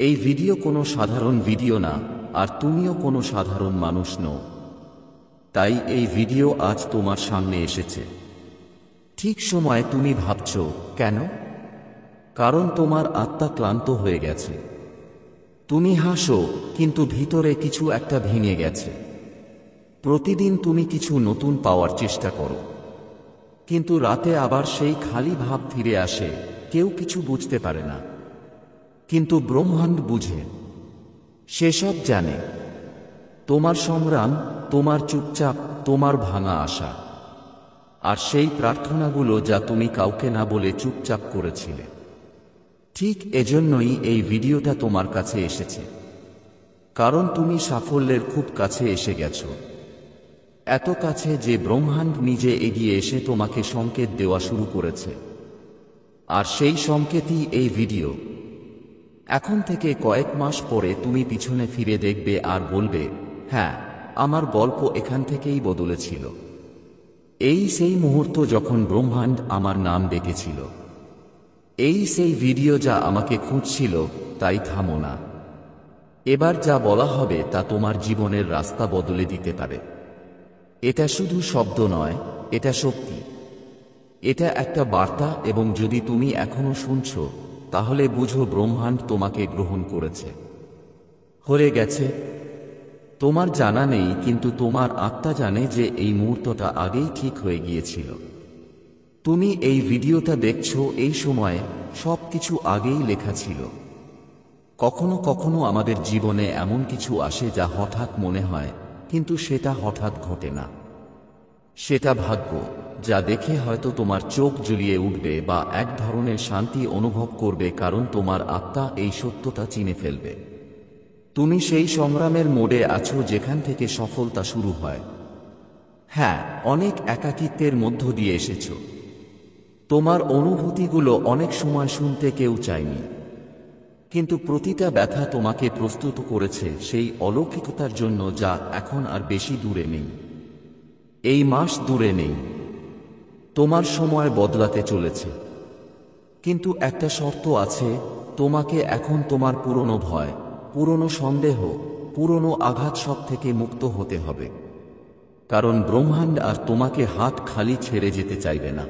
এই ভিডিও কোনো সাধারণ ভিডিও না, আর তুমিও কোনো সাধারণ মানুষ নও। তাই এই ভিডিও আজ তোমার সামনে এসেছে ঠিক সময়। তুমি ভাবছ কেন? কারণ তোমার আত্মা ক্লান্ত হয়ে গেছে। তুমি হাসো, কিন্তু ভিতরে কিছু একটা ভেঙে গেছে। প্রতিদিন তুমি কিছু নতুন পাওয়ার চেষ্টা করো, কিন্তু রাতে আবার সেই খালি ভাব ফিরে আসে। কেউ কিছু বুঝতে পারে না, কিন্তু ব্রহ্মাণ্ড বুঝে। সেসব জানে তোমার সংগ্রাম, তোমার চুপচাপ, তোমার ভাঙা আশা, আর সেই প্রার্থনাগুলো যা তুমি কাউকে না বলে চুপচাপ করেছিলে। ঠিক এজন্যই এই ভিডিওটা তোমার কাছে এসেছে, কারণ তুমি সাফল্যের খুব কাছে এসে গেছো। এত কাছে যে ব্রহ্মাণ্ড নিজে এগিয়ে এসে তোমাকে সংকেত দেওয়া শুরু করেছে। আর সেই সংকেতই এই ভিডিও। এখন থেকে কয়েক মাস পরে তুমি পিছনে ফিরে দেখবে আর বলবে, হ্যাঁ, আমার গল্প এখান থেকেই বদলেছিল। এই সেই মুহূর্ত যখন ব্রহ্মাণ্ড আমার নাম ডেকেছিল। এই সেই ভিডিও যা আমাকে খুঁজছিল। তাই থামো না। এবার যা বলা হবে তা তোমার জীবনের রাস্তা বদলে দিতে পারে। এটা শুধু শব্দ নয়, এটা শক্তি। এটা একটা বার্তা, এবং যদি তুমি এখনো শুনছো, তাহলে বুঝো ব্রহ্মাণ্ড তোমাকে গ্রহণ করেছে। হয়ে গেছে। তোমার জানা নেই, কিন্তু তোমার আত্মা জানে যে এই মুহূর্তটা আগেই ঠিক হয়ে গিয়েছিল। তুমি এই ভিডিওটা দেখছো এই সময়ে, সব কিছু আগেই লেখা ছিল। কখনো কখনো আমাদের জীবনে এমন কিছু আসে যা হঠাৎ মনে হয়, কিন্তু সেটা হঠাৎ ঘটে না। সেটা ভাগ্য, যা দেখে হয়তো তোমার চোখ জ্বলিয়ে উঠবে বা এক ধরনের শান্তি অনুভব করবে, কারণ তোমার আত্মা এই সত্যটা চিনে ফেলবে। তুমি সেই সংগ্রামের মোড়ে আছো যেখান থেকে সফলতা শুরু হয়। হ্যাঁ, অনেক একাকিত্বের মধ্য দিয়ে এসেছো। তোমার অনুভূতিগুলো অনেক সময় শুনতে কেউ চায়নি, কিন্তু প্রতিটা ব্যথা তোমাকে প্রস্তুত করেছে সেই অলৌকিকতার জন্য যা এখন আর বেশি দূরে নেই। এই মাস দূরে নেই। তোমার সময় বদলাতে চলেছে, কিন্তু একটা শর্ত আছে। তোমাকে এখন তোমার পুরনো ভয়, পুরনো সন্দেহ, পুরনো আঘাত সব থেকে মুক্ত হতে হবে। কারণ ব্রহ্মাণ্ড আর তোমাকে হাত খালি ছেড়ে যেতে চাইবে না।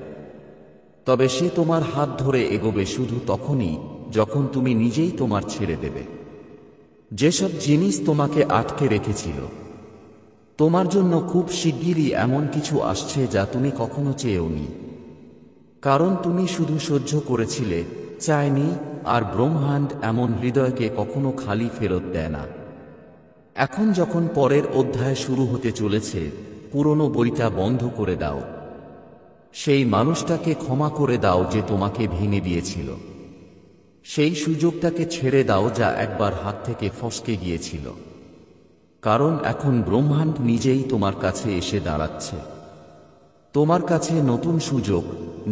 তবে সে তোমার হাত ধরে এগোবে শুধু তখনই যখন তুমি নিজেই তোমার ছেড়ে দেবে যেসব জিনিস তোমাকে আটকে রেখেছিল। তোমার জন্য খুব শিগগিরই এমন কিছু আসছে যা তুমি কখনো চেয়েওনি। কারণ তুমি শুধু সহ্য করেছিলে, চায়নি। আর ব্রহ্মাণ্ড এমন হৃদয়কে কখনো খালি ফেরত দেয় না। এখন যখন পরের অধ্যায় শুরু হতে চলেছে, পুরনো বইটা বন্ধ করে দাও। সেই মানুষটাকে ক্ষমা করে দাও যে তোমাকে ভেঙে দিয়েছিল। সেই সুযোগটাকে ছেড়ে দাও যা একবার হাত থেকে ফসকে গিয়েছিল। কারণ এখন ব্রহ্মাণ্ড নিজেই তোমার কাছে এসে দাঁড়াচ্ছে। তোমার কাছে নতুন সুযোগ,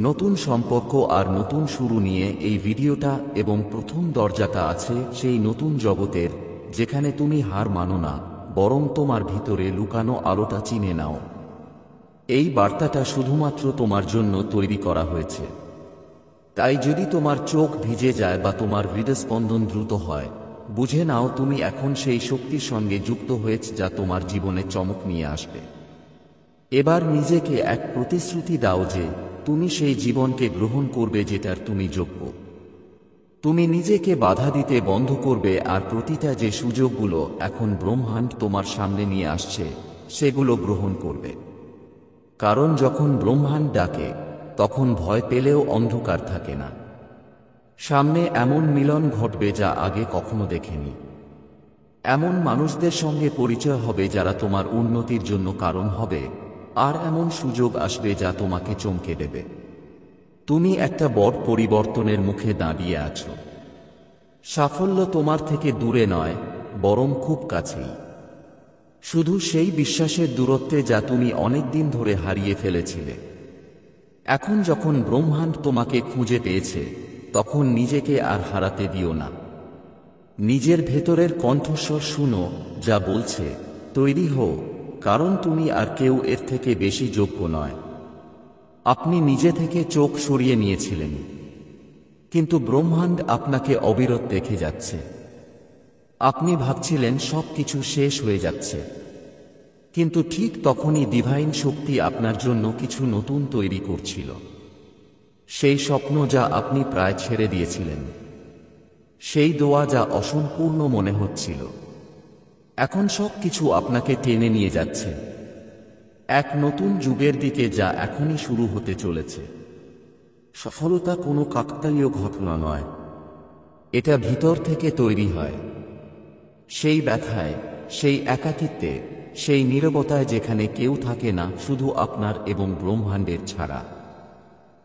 নতুন সম্পর্ক আর নতুন শুরু নিয়ে এই ভিডিওটা, এবং প্রথম দরজাটা আছে সেই নতুন জগতের, যেখানে তুমি হার মানো না, বরং তোমার ভিতরে লুকানো আলোটা চিনে নাও। এই বার্তাটা শুধুমাত্র তোমার জন্য তৈরি করা হয়েছে। তাই যদি তোমার চোখ ভিজে যায় বা তোমার হৃদস্পন্দন দ্রুত হয়, বুঝে নাও তুমি এখন সেই শক্তির সঙ্গে যুক্ত হয়েছ যা তোমার জীবনে চমক নিয়ে আসবে। এবার নিজেকে এক প্রতিশ্রুতি দাও যে তুমি সেই জীবনকে গ্রহণ করবে যেটার তুমি যোগ্য। তুমি নিজেকে বাধা দিতে বন্ধ করবে, আর প্রতিটা যে সুযোগগুলো এখন ব্রহ্মাণ্ড তোমার সামনে নিয়ে আসছে সেগুলো গ্রহণ করবে। কারণ যখন ব্রহ্মাণ্ড ডাকে, তখন ভয় পেলেও অন্ধকার থাকে না। সামনে এমন মিলন ঘটবে যা আগে কখনো দেখেনি। এমন মানুষদের সঙ্গে পরিচয় হবে যারা তোমার উন্নতির জন্য কারণ হবে, আর এমন সুযোগ আসবে যা তোমাকে চমকে দেবে। তুমি একটা বড় পরিবর্তনের মুখে দাঁড়িয়ে আছো। সাফল্য তোমার থেকে দূরে নয়, বরং খুব কাছেই। শুধু সেই বিশ্বাসের দূরত্বে যা তুমি অনেকদিন ধরে হারিয়ে ফেলেছিলে। এখন যখন ব্রহ্মাণ্ড তোমাকে খুঁজে পেয়েছে, তখন নিজেকে আর হারাতে দিও না। নিজের ভেতরের কণ্ঠস্বর শুনো যা বলছে, তৈরি হও, কারণ তুমি আর কেউ এর থেকে বেশি যোগ্য নয়। আপনি নিজে থেকে চোখ সরিয়ে নিয়েছিলেন, কিন্তু ব্রহ্মাণ্ড আপনাকে অবিরত দেখে যাচ্ছে। আপনি ভাবছিলেন সবকিছু শেষ হয়ে যাচ্ছে, কিন্তু ঠিক তখনই ডিভাইন শক্তি আপনার জন্য কিছু নতুন তৈরি করছিল। সেই স্বপ্ন যা আপনি প্রায় ছেড়ে দিয়েছিলেন, সেই দোয়া যা অসম্পূর্ণ মনে হচ্ছিল, এখন সবকিছু আপনাকে টেনে নিয়ে যাচ্ছে এক নতুন যুগের দিকে যা এখনই শুরু হতে চলেছে। সফলতা কোনো কাকতালীয় ঘটনা নয়, এটা ভিতর থেকে তৈরি হয়। সেই ব্যথায়, সেই একাকিত্বে, সেই নীরবতায় যেখানে কেউ থাকে না, শুধু আপনার এবং ব্রহ্মাণ্ডের ছাড়া।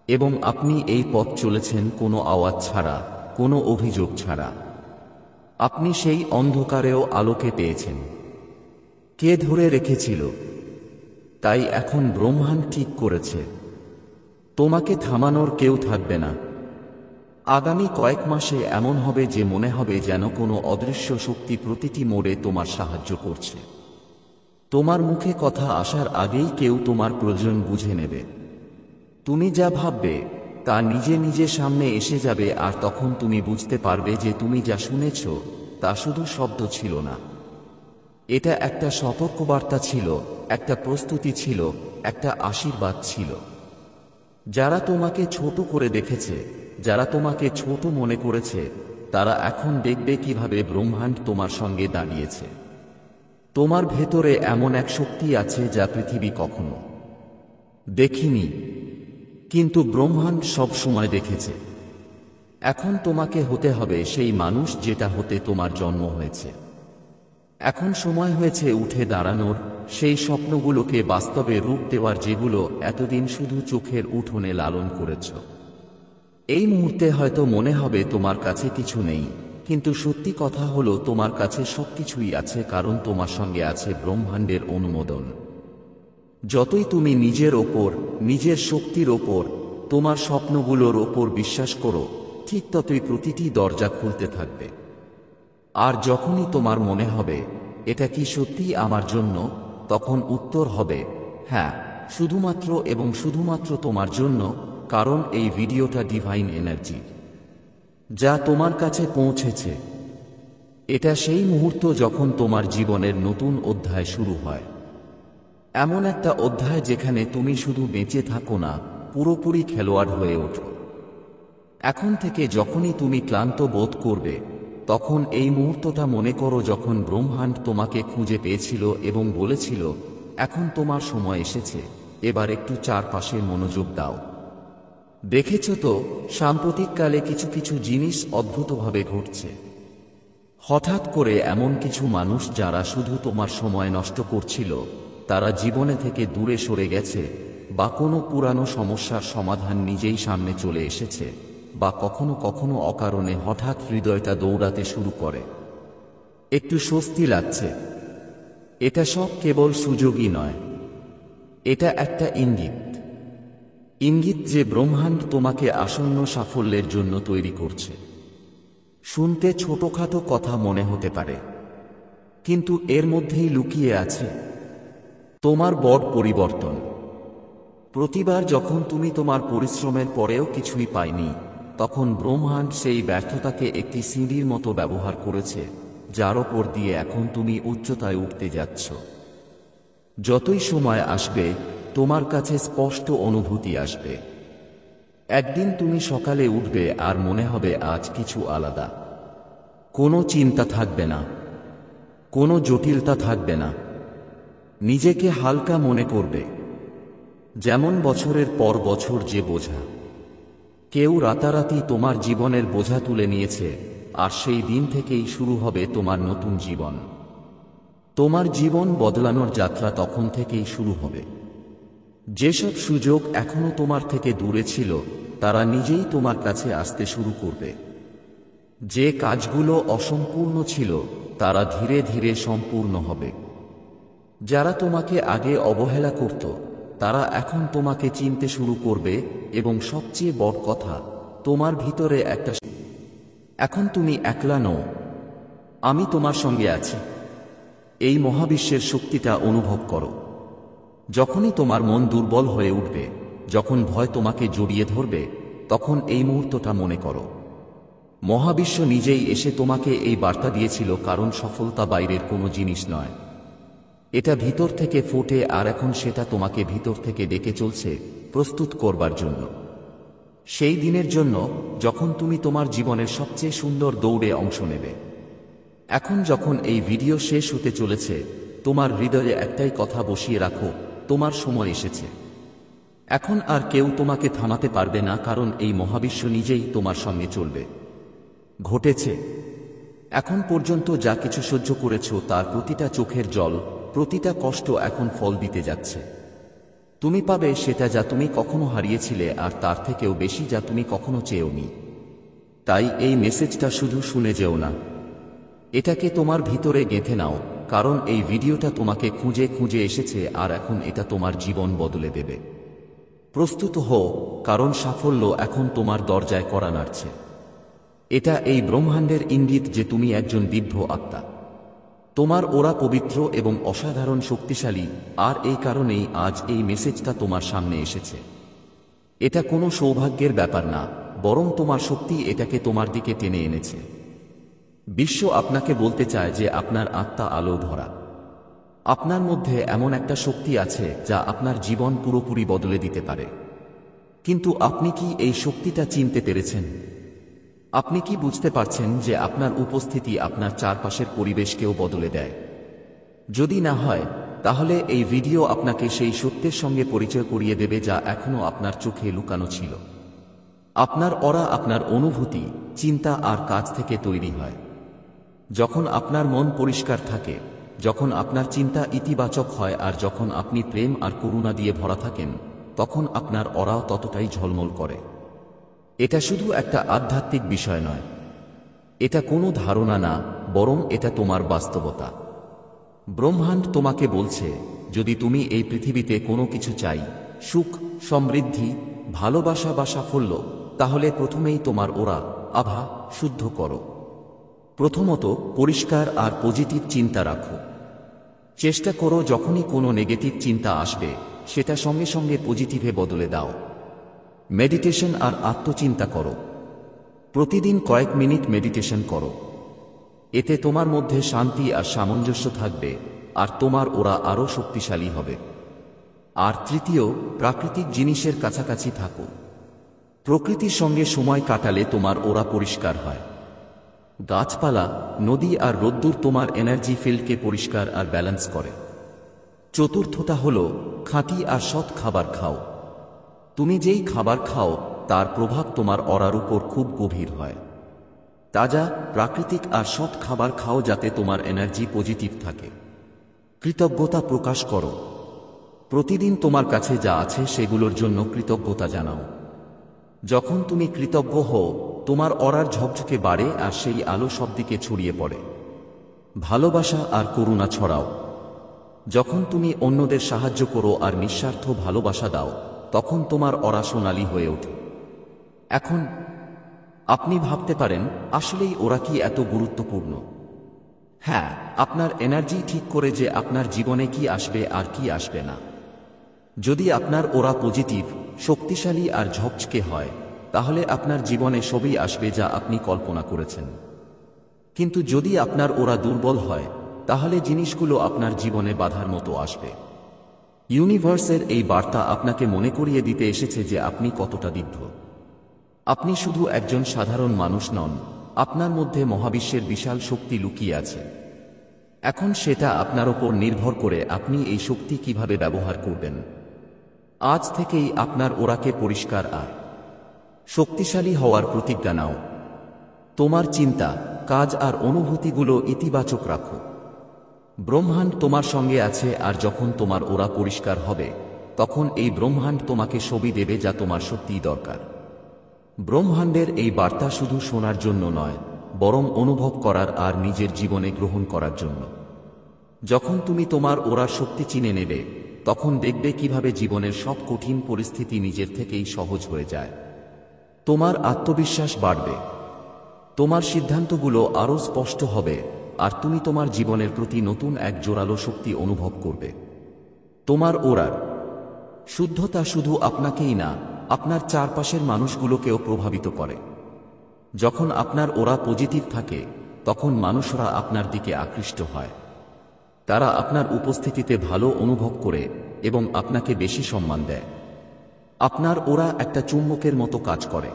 এবং আপনি এই পথ চলেছেন কোনো আওয়াজ ছাড়া, কোনো অভিযোগ ছাড়া। আপনি সেই অন্ধকারেও আলোকে পেয়েছেন। কে ধরে রেখেছিল? তাই এখন ব্রহ্মাণ্ড ঠিক করেছে, তোমাকে থামানোর কেউ থাকবে না। আগামী কয়েক মাসে এমন হবে যে মনে হবে যেন কোনো অদৃশ্য শক্তি প্রতিটি মোড়ে তোমার সাহায্য করছে। তোমার মুখে কথা আসার আগেই কেউ তোমার প্রয়োজন বুঝে নেবে। তুমি যা ভাববে তা নিজে নিজে সামনে এসে যাবে, আর তখন তুমি বুঝতে পারবে যে তুমি যা শুনেছ তা শুধু শব্দ ছিল না। এটা একটা সতর্কবার্তা ছিল, একটা প্রস্তুতি ছিল, একটা আশীর্বাদ ছিল। যারা তোমাকে ছোট করে দেখেছে, যারা তোমাকে ছোট মনে করেছে, তারা এখন দেখবে কিভাবে ব্রহ্মাণ্ড তোমার সঙ্গে দাঁড়িয়েছে। তোমার ভেতরে এমন এক শক্তি আছে যা পৃথিবী কখনো দেখিনি, কিন্তু ব্রহ্মাণ্ড সব সময় দেখেছে। এখন তোমাকে হতে হবে সেই মানুষ যেটা হতে তোমার জন্ম হয়েছে। এখন সময় হয়েছে উঠে দাঁড়ানোর, সেই স্বপ্নগুলোকে বাস্তবে রূপ দেওয়ার যেগুলো এতদিন শুধু চোখের উঠোনে লালন করেছ। এই মুহূর্তে হয়তো মনে হবে তোমার কাছে কিছু নেই, কিন্তু সত্যি কথা হলো তোমার কাছে সবকিছুই আছে, কারণ তোমার সঙ্গে আছে ব্রহ্মাণ্ডের অনুমোদন। যতই তুমি নিজের ওপর, নিজের শক্তির ওপর, তোমার স্বপ্নগুলোর ওপর বিশ্বাস করো, ঠিক ততই প্রতিটি দরজা খুলতে থাকবে। আর যখনই তোমার মনে হবে এটা কি সত্যিই আমার জন্য, তখন উত্তর হবে হ্যাঁ, শুধুমাত্র এবং শুধুমাত্র তোমার জন্য, কারণ এই ভিডিওটা ডিভাইন এনার্জি যা তোমার কাছে পৌঁছেছে। এটা সেই মুহূর্ত যখন তোমার জীবনের নতুন অধ্যায় শুরু হয়। এমন একটা অধ্যায় যেখানে তুমি শুধু বেঁচে থাকো না, পুরোপুরি খেলোয়াড় হয়ে ওঠো। এখন থেকে যখনই তুমি ক্লান্ত বোধ করবে, তখন এই মুহূর্তটা মনে করো যখন ব্রহ্মাণ্ড তোমাকে খুঁজে পেয়েছিল এবং বলেছিল, এখন তোমার সময় এসেছে, এবার একটু চারপাশে মনোযোগ দাও। দেখেছ তো, সাম্প্রতিককালে কিছু কিছু জিনিস অদ্ভুতভাবে ঘটছে। হঠাৎ করে এমন কিছু মানুষ যারা শুধু তোমার সময় নষ্ট করছিল, তারা জীবনে থেকে দূরে সরে গেছে, বা কোনো পুরানো সমস্যার সমাধান নিজেই সামনে চলে এসেছে, বা কখনো কখনো অকারণে হঠাৎ হৃদয়টা দৌড়াতে শুরু করে। একটু স্বস্তি লাগছে। এটা সব কেবল সুযোগই নয়, এটা একটা ইঙ্গিত। ইঙ্গিত যে ব্রহ্মাণ্ড তোমাকে আসন্ন সাফল্যের জন্য তৈরি করছে। শুনতে ছোটখাটো কথা মনে হতে পারে, কিন্তু এর মধ্যেই লুকিয়ে আছে তোমার বড় পরিবর্তন। প্রতিবার যখন তুমি তোমার পরিশ্রমের পরেও কিছুই পাইনি, তখন ব্রহ্মাণ্ড সেই ব্যর্থতাকে একটি সিঁড়ির মতো ব্যবহার করেছে, যার ওপর দিয়ে এখন তুমি উচ্চতায় উঠতে যাচ্ছ। যতই সময় আসবে, তোমার কাছে স্পষ্ট অনুভূতি আসবে। একদিন তুমি সকালে উঠবে আর মনে হবে আজ কিছু আলাদা। কোনো চিন্তা থাকবে না, কোনো জটিলতা থাকবে না। নিজেকে হালকা মনে করবে, যেমন বছরের পর বছর যে বোঝা। কেউ রাতারাতি তোমার জীবনের বোঝা তুলে নিয়েছে, আর সেই দিন থেকেই শুরু হবে তোমার নতুন জীবন। তোমার জীবন বদলানোর যাত্রা তখন থেকেই শুরু হবে। যেসব সুযোগ এখনো তোমার থেকে দূরে ছিল, তারা নিজেই তোমার কাছে আসতে শুরু করবে। যে কাজগুলো অসম্পূর্ণ ছিল, তারা ধীরে ধীরে সম্পূর্ণ হবে। যারা তোমাকে আগে অবহেলা করত, তারা এখন তোমাকে চিনতে শুরু করবে, এবং সবচেয়ে বড় কথা, তোমার ভিতরে একটা এখন তুমি একলা নও, আমি তোমার সঙ্গে আছি। এই মহাবিশ্বের শক্তিটা অনুভব করো। যখনই তোমার মন দুর্বল হয়ে উঠবে, যখন ভয় তোমাকে জড়িয়ে ধরবে, তখন এই মুহূর্তটা মনে করো। মহাবিশ্ব নিজেই এসে তোমাকে এই বার্তা দিয়েছিল, কারণ সফলতা বাইরের কোনো জিনিস নয়, এটা ভিতর থেকে ফোটে, আর এখন সেটা তোমাকে ভিতর থেকে ডেকে চলছে, প্রস্তুত করবার জন্য। সেই দিনের জন্য যখন তুমি তোমার জীবনের সবচেয়ে সুন্দর দৌড়ে অংশ নেবে। এখন যখন এই ভিডিও শেষ হতে চলেছে, তোমার হৃদয়ে একটাই কথা বসিয়ে রাখো, তোমার সময় এসেছে। এখন আর কেউ তোমাকে থামাতে পারবে না, কারণ এই মহাবিশ্ব নিজেই তোমার সঙ্গে চলবে। ঘটেছে এখন পর্যন্ত যা কিছু সহ্য করেছ, তার প্রতিটা চোখের জল, প্রতিটা কষ্ট এখন ফল দিতে যাচ্ছে। তুমি পাবে সেটা যা তুমি কখনো হারিয়েছিলে, আর তার থেকেও বেশি যা তুমি কখনো চেয়েওনি। তাই এই মেসেজটা শুধু শুনে যেও না, এটাকে তোমার ভিতরে গেঁথে নাও, কারণ এই ভিডিওটা তোমাকে খুঁজে খুঁজে এসেছে, আর এখন এটা তোমার জীবন বদলে দেবে। প্রস্তুত হও, কারণ সাফল্য এখন তোমার দরজায় কড়া নাড়ছে। এটা এই ব্রহ্মাণ্ডের ইঙ্গিত যে তুমি একজন দিব্য আত্মা। তোমার ওরা পবিত্র এবং অসাধারণ শক্তিশালী, আর এই কারণেই আজ এই মেসেজটা তোমার সামনে এসেছে। এটা কোনো সৌভাগ্যের ব্যাপার না, বরং তোমার শক্তি এটাকে তোমার দিকে টেনে এনেছে। বিশ্ব আপনাকে বলতে চায় যে আপনার আত্মা আলো ভরা। আপনার মধ্যে এমন একটা শক্তি আছে যা আপনার জীবন পুরোপুরি বদলে দিতে পারে। কিন্তু আপনি কি এই শক্তিটা চিনতে পেরেছেন? আপনি কি বুঝতে পারছেন যে আপনার উপস্থিতি আপনার চারপাশের পরিবেশকেও বদলে দেয়? যদি না হয়, তাহলে এই ভিডিও আপনাকে সেই সত্যের সঙ্গে পরিচয় করিয়ে দেবে যা এখনো আপনার চোখে লুকানো ছিল। আপনার অরা আপনার অনুভূতি, চিন্তা আর কাজ থেকে তৈরি হয়। যখন আপনার মন পরিষ্কার থাকে, যখন আপনার চিন্তা ইতিবাচক হয়, আর যখন আপনি প্রেম আর করুণা দিয়ে ভরা থাকেন, তখন আপনার অরাও ততটাই ঝলমল করে। এটা শুধু একটা আধ্যাত্মিক বিষয় নয়, এটা কোনো ধারণা না, বরং এটা তোমার বাস্তবতা। ব্রহ্মাণ্ড তোমাকে বলছে, যদি তুমি এই পৃথিবীতে কোনো কিছু চাই, সুখ, সমৃদ্ধি, ভালোবাসা বা সাফল্য, তাহলে প্রথমেই তোমার ওরা আভা শুদ্ধ করো। প্রথমত, পরিষ্কার আর পজিটিভ চিন্তা রাখো। চেষ্টা করো যখনই কোনো নেগেটিভ চিন্তা আসবে, সেটা সঙ্গে সঙ্গে পজিটিভে বদলে দাও। মেডিটেশন আর আত্মচিন্তা করো। প্রতিদিন কয়েক মিনিট মেডিটেশন করো। এতে তোমার মধ্যে শান্তি আর সামঞ্জস্য থাকবে, আর তোমার ওরা আরও শক্তিশালী হবে। আর তৃতীয়, প্রাকৃতিক জিনিসের কাছাকাছি থাকো। প্রকৃতির সঙ্গে সময় কাটালে তোমার ওরা পরিষ্কার হয়। গাছপালা, নদী আর রোদ্দুর তোমার এনার্জি ফিল্ডকে পরিষ্কার আর ব্যালেন্স করে। চতুর্থটা হল, খাঁটি আর সৎ খাবার খাও। তুমি যেই খাবার খাও, তার প্রভাব তোমার অরার উপর খুব গভীর হয়। তাজা, প্রাকৃতিক আর সৎ খাবার খাও, যাতে তোমার এনার্জি পজিটিভ থাকে। কৃতজ্ঞতা প্রকাশ করো। প্রতিদিন তোমার কাছে যা আছে সেগুলোর জন্য কৃতজ্ঞতা জানাও। যখন তুমি কৃতজ্ঞ হও, তোমার অরার ঝকঝকে বাড়ে, আর সেই আলো সব দিকে ছড়িয়ে পড়ে। ভালোবাসা আর করুণা ছড়াও। যখন তুমি অন্যদের সাহায্য করো আর নিঃস্বার্থ ভালোবাসা দাও, তখন তোমার অরা সোনালী হয়ে ওঠে। এখন আপনি ভাবতে পারেন, আসলেই ওরা কি এত গুরুত্বপূর্ণ? হ্যাঁ, আপনার এনার্জি ঠিক করে যে আপনার জীবনে কি আসবে আর কি আসবে না। যদি আপনার ওরা পজিটিভ, শক্তিশালী আর ঝকঝকে হয়, তাহলে আপনার জীবনে সবই আসবে যা আপনি কল্পনা করেছেন। কিন্তু যদি আপনার ওরা দুর্বল হয়, তাহলে জিনিসগুলো আপনার জীবনে বাধার মতো আসবে। ইউনিভার্সের এই বার্তা আপনাকে মনে করিয়ে দিতে এসেছে যে আপনি কতটা দিব্য। আপনি শুধু একজন সাধারণ মানুষ নন, আপনার মধ্যে মহাবিশ্বের বিশাল শক্তি লুকিয়ে আছে। এখন সেটা আপনার ওপর নির্ভর করে আপনি এই শক্তি কিভাবে ব্যবহার করবেন। আজ থেকেই আপনার ওরাকে পরিষ্কার আর শক্তিশালী হওয়ার প্রতিজ্ঞা নাও। তোমার চিন্তা, কাজ আর অনুভূতিগুলো ইতিবাচক রাখো। ব্রহ্মাণ্ড তোমার সঙ্গে আছে, আর যখন তোমার ওরা পরিষ্কার হবে, তখন এই ব্রহ্মাণ্ড তোমাকে সবই দেবে যা তোমার সত্যিই দরকার। ব্রহ্মাণ্ডের এই বার্তা শুধু শোনার জন্য নয়, বরং অনুভব করার আর নিজের জীবনে গ্রহণ করার জন্য। যখন তুমি তোমার ওরার শক্তি চিনে নেবে, তখন দেখবে কিভাবে জীবনের সব কঠিন পরিস্থিতি নিজের থেকেই সহজ হয়ে যায়। তোমার আত্মবিশ্বাস বাড়বে, তোমার সিদ্ধান্তগুলো আরও স্পষ্ট হবে, আর তুমি তোমার জীবনের প্রতি নতুন এক জোরালো শক্তি অনুভব করবে। তোমার ওরার শুদ্ধতা শুধু আপনাকেই না, আপনার চারপাশের মানুষগুলোকেও প্রভাবিত করে। যখন আপনার ওরা পজিটিভ থাকে তখন মানুষরা আপনার দিকে আকৃষ্ট হয়। তারা আপনার উপস্থিতিতে ভালো অনুভব করে এবং আপনাকে বেশি সম্মান দেয়। আপনার ওরা একটা চুম্বকের মতো কাজ করে।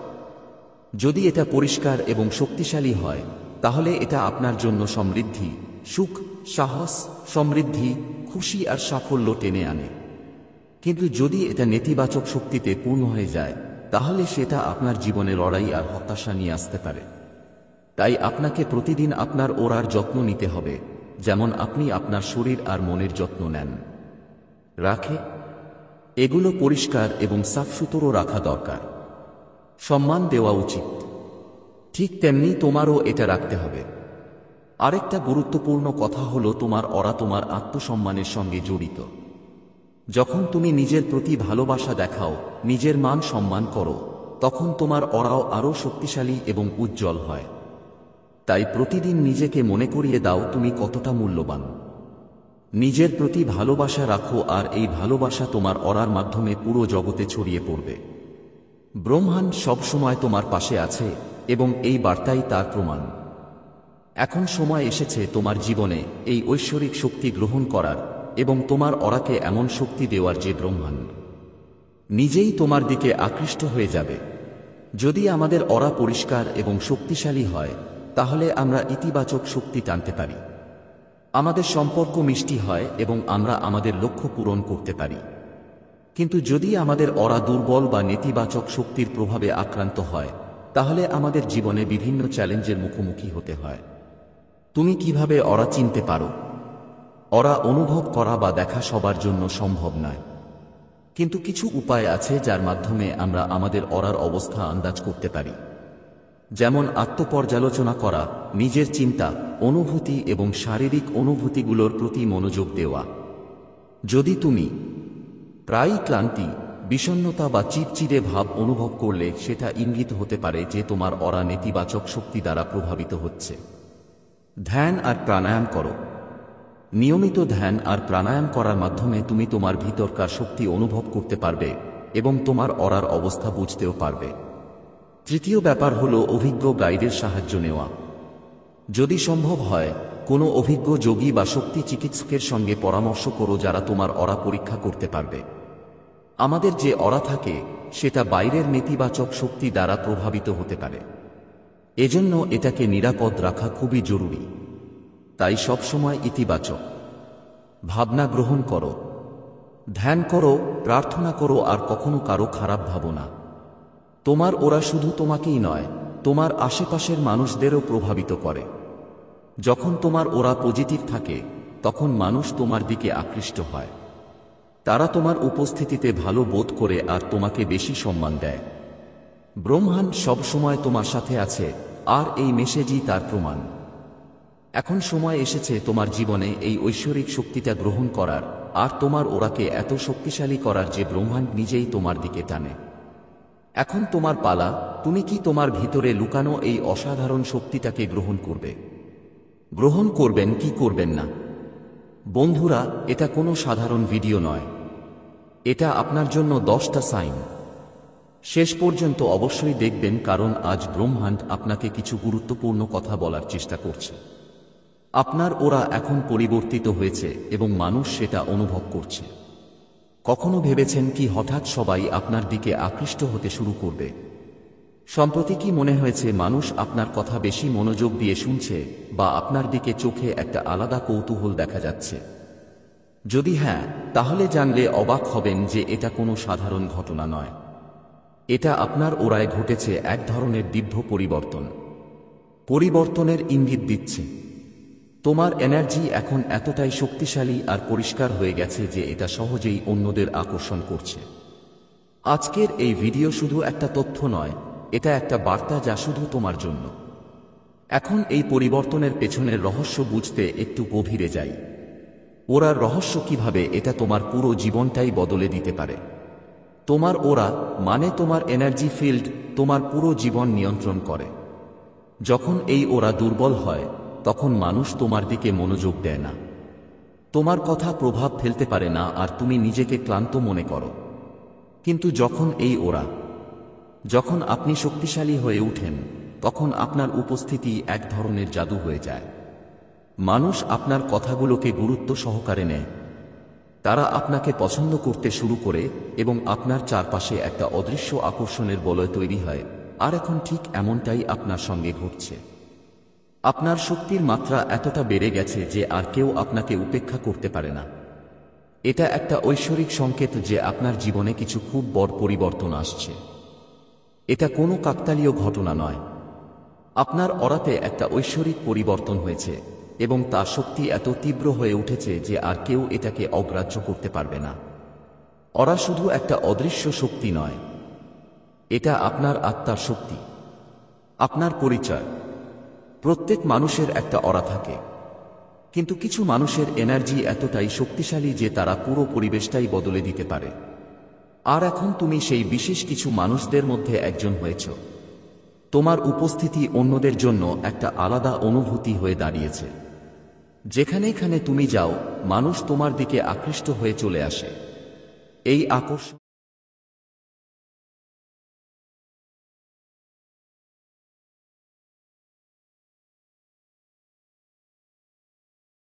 যদি এটা পরিষ্কার এবং শক্তিশালী হয় তাহলে এটা আপনার জন্য সমৃদ্ধি, সুখ, সাহস, সমৃদ্ধি, খুশি আর সাফল্য টেনে আনে। কিন্তু যদি এটা নেতিবাচক শক্তিতে পূর্ণ হয়ে যায় তাহলে সেটা আপনার জীবনে লড়াই আর হতাশা নিয়ে আসতে পারে। তাই আপনাকে প্রতিদিন আপনার ওরার যত্ন নিতে হবে, যেমন আপনি আপনার শরীর আর মনের যত্ন নেন। রাখে এগুলো পরিষ্কার এবং সাফসুতরো রাখা দরকার। সম্মান দেওয়া উচিত। ঠিক তেমনি তোমারও এটা রাখতে হবে। আরেকটা গুরুত্বপূর্ণ কথা হলো তোমার অরা তোমার আত্মসম্মানের সঙ্গে জড়িত। যখন তুমি নিজের প্রতি ভালোবাসা দেখাও, নিজের মান সম্মান করো, তখন তোমার অরাও আরও শক্তিশালী এবং উজ্জ্বল হয়। তাই প্রতিদিন নিজেকে মনে করিয়ে দাও তুমি কতটা মূল্যবান। নিজের প্রতি ভালোবাসা রাখো আর এই ভালোবাসা তোমার অরার মাধ্যমে পুরো জগতে ছড়িয়ে পড়বে। ব্রহ্মাণ্ড সবসময় তোমার পাশে আছে এবং এই বার্তাই তার প্রমাণ। এখন সময় এসেছে তোমার জীবনে এই ঐশ্বরিক শক্তি গ্রহণ করার এবং তোমার অরাকে এমন শক্তি দেওয়ার যে ব্রহ্মাণ্ড নিজেই তোমার দিকে আকৃষ্ট হয়ে যাবে। যদি আমাদের অরা পরিষ্কার এবং শক্তিশালী হয় তাহলে আমরা ইতিবাচক শক্তি টানতে পারি। আমাদের সম্পর্ক মিষ্টি হয় এবং আমরা আমাদের লক্ষ্য পূরণ করতে পারি। কিন্তু যদি আমাদের অরা দুর্বল বা নেতিবাচক শক্তির প্রভাবে আক্রান্ত হয় তাহলে আমাদের জীবনে বিভিন্ন চ্যালেঞ্জের মুখোমুখি হতে হয়। তুমি কিভাবে অরা চিনতে পারো? অরা অনুভব করা বা দেখা সবার জন্য সম্ভব নয়, কিন্তু কিছু উপায় আছে যার মাধ্যমে আমরা আমাদের অরার অবস্থা আন্দাজ করতে পারি। যেমন আত্মপর্যালোচনা করা, নিজের চিন্তা, অনুভূতি এবং শারীরিক অনুভূতিগুলোর প্রতি মনোযোগ দেওয়া। যদি তুমি প্রায়ই ক্লান্তি, বিষণ্ণতা বা চিড়চিড়ে ভাব অনুভব করলে সেটা ইঙ্গিত হতে পারে যে তোমার অরা নেতিবাচক শক্তি দ্বারা প্রভাবিত হচ্ছে। ধ্যান আর প্রাণায়াম করো। নিয়মিত ধ্যান আর প্রাণায়াম করার মাধ্যমে তুমি তোমার ভিতরকার শক্তি অনুভব করতে পারবে এবং তোমার অরার অবস্থা বুঝতেও পারবে। তৃতীয় ব্যাপার হলো অভিজ্ঞ গাইডের সাহায্য নেওয়া। যদি সম্ভব হয় কোনো অভিজ্ঞ যোগী বা শক্তি চিকিৎসকের সঙ্গে পরামর্শ করো যারা তোমার অরা পরীক্ষা করতে পারবে। আমাদের যে অরা থাকে সেটা বাইরের নেতিবাচক শক্তি দ্বারা প্রভাবিত হতে পারে। এজন্য এটাকে নিরাপদ রাখা খুবই জরুরি। তাই সবসময় ইতিবাচক ভাবনা গ্রহণ করো, ধ্যান করো, প্রার্থনা করো আর কখনো কারো খারাপ ভাবো না। তোমার ওরা শুধু তোমাকেই নয়, তোমার আশেপাশের মানুষদেরও প্রভাবিত করে। যখন তোমার ওরা পজিটিভ থাকে তখন মানুষ তোমার দিকে আকৃষ্ট হয়। তারা তোমার উপস্থিতিতে ভালো বোধ করে আর তোমাকে বেশি সম্মান দেয়। ব্রহ্মাণ্ড সবসময় তোমার সাথে আছে আর এই মেসেজই তার প্রমাণ। এখন সময় এসেছে তোমার জীবনে এই ঐশ্বরিক শক্তিটা গ্রহণ করার আর তোমার ওরাকে এত শক্তিশালী করার যে ব্রহ্মাণ্ড নিজেই তোমার দিকে টানে। এখন তোমার পালা। তুমি কি তোমার ভিতরে লুকানো এই অসাধারণ শক্তিটাকে গ্রহণ করবে? গ্রহণ করবেন কি করবেন না? বন্ধুরা, এটা কোনো সাধারণ ভিডিও নয়। এটা আপনার জন্য 10টা সাইন। শেষ পর্যন্ত অবশ্যই দেখবেন, কারণ আজ ব্রহ্মাণ্ড আপনাকে কিছু গুরুত্বপূর্ণ কথা বলার চেষ্টা করছে। আপনার ওরা এখন পরিবর্তিত হয়েছে এবং মানুষ সেটা অনুভব করছে। কখনো ভেবেছেন কি হঠাৎ সবাই আপনার দিকে আকৃষ্ট হতে শুরু করবে? সম্প্রতি কি মনে হয়েছে মানুষ আপনার কথা বেশি মনোযোগ দিয়ে শুনছে বা আপনার দিকে চোখে একটা আলাদা কৌতূহল দেখা যাচ্ছে? যদি হ্যাঁ, তাহলে জানলে অবাক হবেন যে এটা কোনো সাধারণ ঘটনা নয়। এটা আপনার ওরায় ঘটেছে এক ধরনের দিব্য পরিবর্তন। পরিবর্তনের ইঙ্গিত দিচ্ছে। তোমার এনার্জি এখন এতটাই শক্তিশালী আর পরিষ্কার হয়ে গেছে যে এটা সহজেই অন্যদের আকর্ষণ করছে। আজকের এই ভিডিও শুধু একটা তথ্য নয়, এটা একটা বার্তা যা শুধু তোমার জন্য। এখন এই পরিবর্তনের পেছনের রহস্য বুঝতে একটু গভীরে যাই। ওরার রহস্য কিভাবে এটা তোমার পুরো জীবনটাই বদলে দিতে পারে। তোমার ওরা মানে তোমার এনার্জি ফিল্ড তোমার পুরো জীবন নিয়ন্ত্রণ করে। যখন এই ওরা দুর্বল হয় তখন মানুষ তোমার দিকে মনোযোগ দেয় না, তোমার কথা প্রভাব ফেলতে পারে না আর তুমি নিজেকে ক্লান্ত মনে করো। কিন্তু যখন এই ওরা, যখন আপনি শক্তিশালী হয়ে উঠেন, তখন আপনার উপস্থিতি এক ধরনের জাদু হয়ে যায়। মানুষ আপনার কথাগুলোকে গুরুত্ব সহকারে নেয়, তারা আপনাকে পছন্দ করতে শুরু করে এবং আপনার চারপাশে একটা অদৃশ্য আকর্ষণের বলয় তৈরি হয়। আর এখন ঠিক এমনটাই আপনার সঙ্গে ঘটছে। আপনার শক্তির মাত্রা এতটা বেড়ে গেছে যে আর কেউ আপনাকে উপেক্ষা করতে পারে না। এটা একটা ঐশ্বরিক সংকেত যে আপনার জীবনে কিছু খুব বড় পরিবর্তন আসছে। এটা কোনো কাকতালীয় ঘটনা নয়। আপনার অরাতে একটা ঐশ্বরিক পরিবর্তন হয়েছে এবং তার শক্তি এত তীব্র হয়ে উঠেছে যে আর কেউ এটাকে অগ্রাহ্য করতে পারবে না। অরা শুধু একটা অদৃশ্য শক্তি নয়, এটা আপনার আত্মার শক্তি, আপনার পরিচয়। প্রত্যেক মানুষের একটা অরা থাকে, কিন্তু কিছু মানুষের এনার্জি এতটাই শক্তিশালী যে তারা পুরো পরিবেশটাই বদলে দিতে পারে। আর এখন তুমি সেই বিশেষ কিছু মানুষদের মধ্যে একজন হয়েছ। তোমার উপস্থিতি অন্যদের জন্য একটা আলাদা অনুভূতি হয়ে দাঁড়িয়েছে। যেখানেখানে তুমি যাও, মানুষ তোমার দিকে আকৃষ্ট হয়ে চলে আসে। এই আকর্ষণ